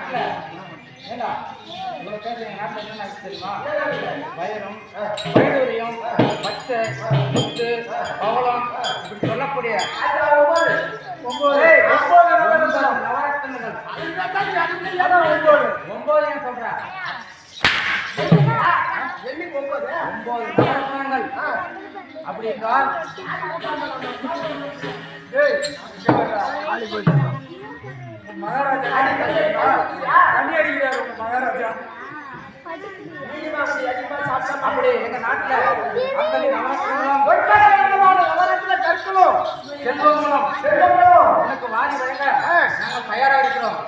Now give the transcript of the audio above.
நாட்டுல ஏண்டா இவ்வளவு பேசுறீங்க நாட்டுல என்ன தெரியுமா? வைரம், வைடூரியம், பச்சை, முத்து, பவளம் இப்படி சொல்லக்கூடிய 9 நவரத்னங்கள். 9 ஏன் சொல்ற? 9 நவரத்னங்கள். அப்படி என்றால் மகாராஜா தண்ணி அடிக்கிறார் மகாராஜா. அப்படி எங்க நாட்டுல அத்தனை நவரத்னங்களும் கற்களும் செல்வங்களும் எனக்கு வாரி வழங்க நாங்கள் தயாரா இருக்கிறோம்.